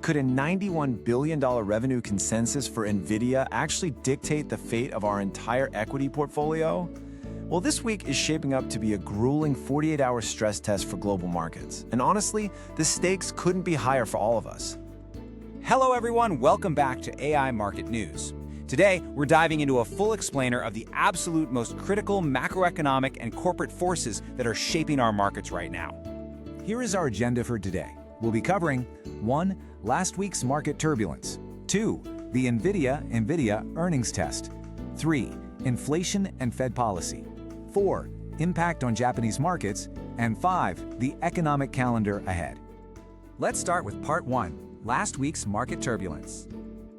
Could a $91 billion revenue consensus for Nvidia actually dictate the fate of our entire equity portfolio? Well, this week is shaping up to be a grueling 48-hour stress test for global markets. And honestly, the stakes couldn't be higher for all of us. Hello everyone, welcome back to AI Market News. Today, we're diving into a full explainer of the absolute most critical macroeconomic and corporate forces that are shaping our markets right now. Here is our agenda for today. We'll be covering 1. Last week's market turbulence. 2. The Nvidia earnings test. 3. Inflation and Fed policy. 4. Impact on Japanese markets. And 5. The economic calendar ahead. Let's start with Part 1, last week's market turbulence.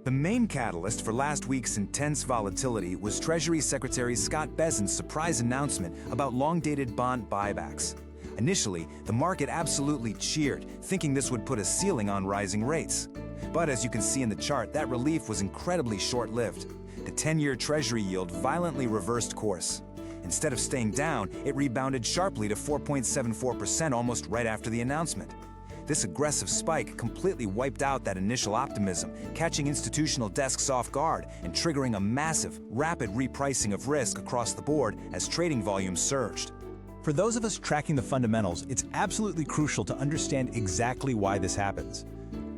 The main catalyst for last week's intense volatility was Treasury Secretary Scott Bessent's surprise announcement about long-dated bond buybacks. Initially, the market absolutely cheered, thinking this would put a ceiling on rising rates. But as you can see in the chart, that relief was incredibly short-lived. The 10-year Treasury yield violently reversed course. Instead of staying down, it rebounded sharply to 4.74% almost right after the announcement. This aggressive spike completely wiped out that initial optimism, catching institutional desks off guard and triggering a massive, rapid repricing of risk across the board as trading volumes surged. For those of us tracking the fundamentals, it's absolutely crucial to understand exactly why this happens.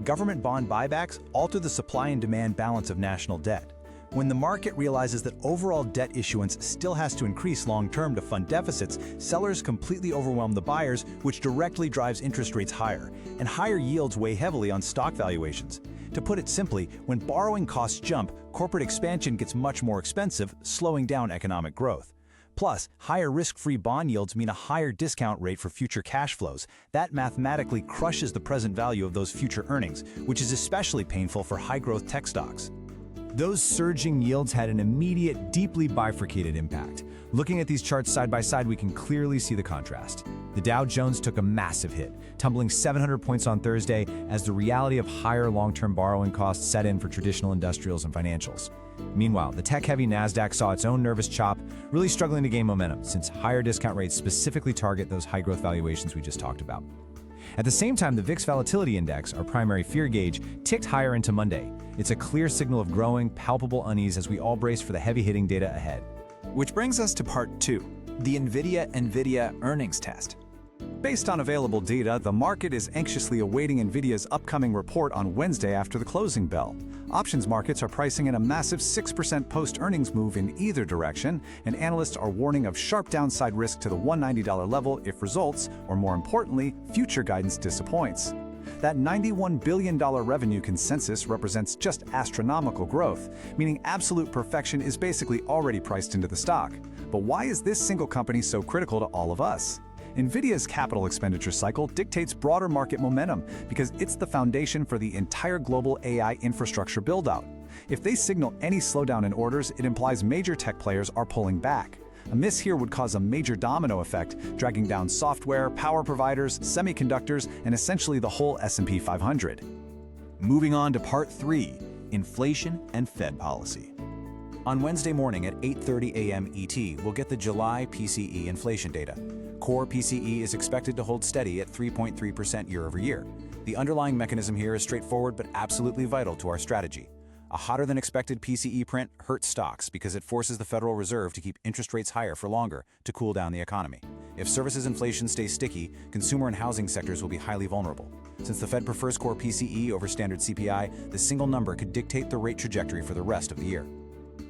Government bond buybacks alter the supply and demand balance of national debt. When the market realizes that overall debt issuance still has to increase long-term to fund deficits, sellers completely overwhelm the buyers, which directly drives interest rates higher, and higher yields weigh heavily on stock valuations. To put it simply, when borrowing costs jump, corporate expansion gets much more expensive, slowing down economic growth. Plus, higher risk-free bond yields mean a higher discount rate for future cash flows. That mathematically crushes the present value of those future earnings, which is especially painful for high-growth tech stocks. Those surging yields had an immediate, deeply bifurcated impact. Looking at these charts side by side, we can clearly see the contrast. The Dow Jones took a massive hit, tumbling 700 points on Thursday as the reality of higher long-term borrowing costs set in for traditional industrials and financials. Meanwhile, the tech-heavy Nasdaq saw its own nervous chop, really struggling to gain momentum since higher discount rates specifically target those high-growth valuations we just talked about. At the same time, the VIX Volatility Index, our primary fear gauge, ticked higher into Monday. It's a clear signal of growing, palpable unease as we all brace for the heavy-hitting data ahead. Which brings us to Part 2, the Nvidia earnings test. Based on available data, the market is anxiously awaiting Nvidia's upcoming report on Wednesday after the closing bell. Options markets are pricing in a massive 6% post-earnings move in either direction, and analysts are warning of sharp downside risk to the $190 level if results, or more importantly, future guidance disappoints. That $91 billion revenue consensus represents just astronomical growth, meaning absolute perfection is basically already priced into the stock. But why is this single company so critical to all of us? Nvidia's capital expenditure cycle dictates broader market momentum because it's the foundation for the entire global AI infrastructure build-out. If they signal any slowdown in orders, it implies major tech players are pulling back. A miss here would cause a major domino effect, dragging down software, power providers, semiconductors, and essentially the whole S&P 500. Moving on to Part 3, inflation and Fed policy. On Wednesday morning at 8:30 a.m. ET, we'll get the July PCE inflation data. Core PCE is expected to hold steady at 3.3% year over year. The underlying mechanism here is straightforward but absolutely vital to our strategy. A hotter-than-expected PCE print hurts stocks because it forces the Federal Reserve to keep interest rates higher for longer to cool down the economy. If services inflation stays sticky, consumer and housing sectors will be highly vulnerable. Since the Fed prefers core PCE over standard CPI, the single number could dictate the rate trajectory for the rest of the year.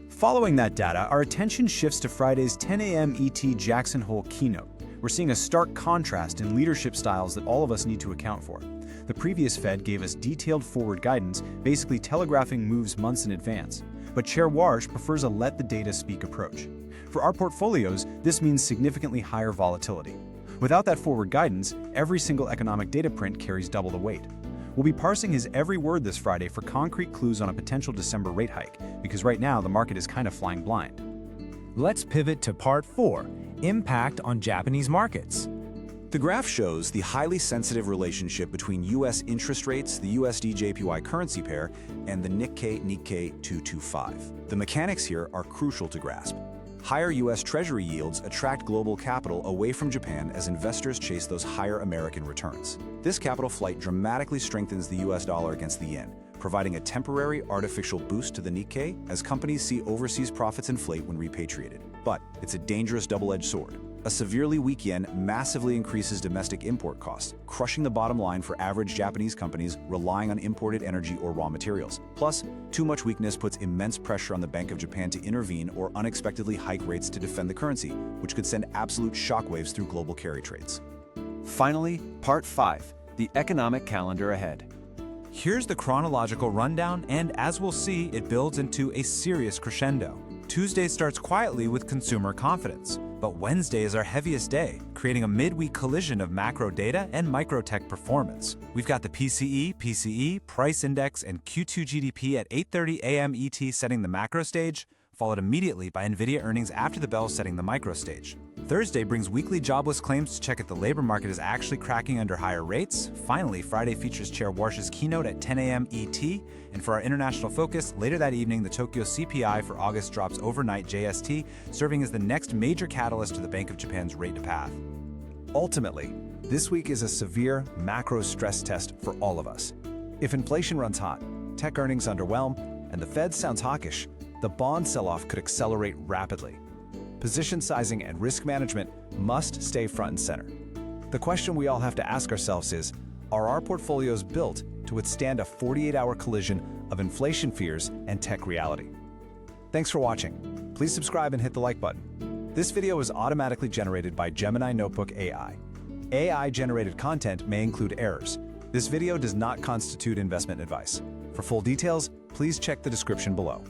Following that data, our attention shifts to Friday's 10 a.m. ET Jackson Hole keynote. We're seeing a stark contrast in leadership styles that all of us need to account for. The previous Fed gave us detailed forward guidance, basically telegraphing moves months in advance. But Chair Warsh prefers a let-the-data-speak approach. For our portfolios, this means significantly higher volatility. Without that forward guidance, every single economic data print carries double the weight. We'll be parsing his every word this Friday for concrete clues on a potential December rate hike, because right now the market is kind of flying blind. Let's pivot to Part 4, impact on Japanese markets. The graph shows the highly sensitive relationship between U.S. interest rates, the USDJPY currency pair, and the Nikkei 225. The mechanics here are crucial to grasp. Higher U.S. Treasury yields attract global capital away from Japan as investors chase those higher American returns. This capital flight dramatically strengthens the U.S. dollar against the yen, providing a temporary artificial boost to the Nikkei as companies see overseas profits inflate when repatriated. But it's a dangerous double-edged sword. A severely weak yen massively increases domestic import costs, crushing the bottom line for average Japanese companies relying on imported energy or raw materials. Plus, too much weakness puts immense pressure on the Bank of Japan to intervene or unexpectedly hike rates to defend the currency, which could send absolute shockwaves through global carry trades. Finally, Part 5, the economic calendar ahead. Here's the chronological rundown, and as we'll see, it builds into a serious crescendo. Tuesday starts quietly with consumer confidence, but Wednesday is our heaviest day, creating a midweek collision of macro data and microtech performance. We've got the PCE, price index, and Q2 GDP at 8:30 a.m. ET setting the macro stage, followed immediately by Nvidia earnings after the bell setting the micro stage. Thursday brings weekly jobless claims to check if the labor market is actually cracking under higher rates. Finally, Friday features Chair Warsh's keynote at 10 a.m. ET. And for our international focus, later that evening, the Tokyo CPI for August drops overnight JST, serving as the next major catalyst to the Bank of Japan's rate to path. Ultimately, this week is a severe macro stress test for all of us. If inflation runs hot, tech earnings underwhelm, and the Fed sounds hawkish, the bond sell-off could accelerate rapidly. Position sizing and risk management must stay front and center. The question we all have to ask ourselves is, are our portfolios built to withstand a 48-hour collision of inflation fears and tech reality? Thanks for watching. Please subscribe and hit the like button. This video is automatically generated by Gemini Notebook AI. AI-generated content may include errors. This video does not constitute investment advice. For full details, please check the description below.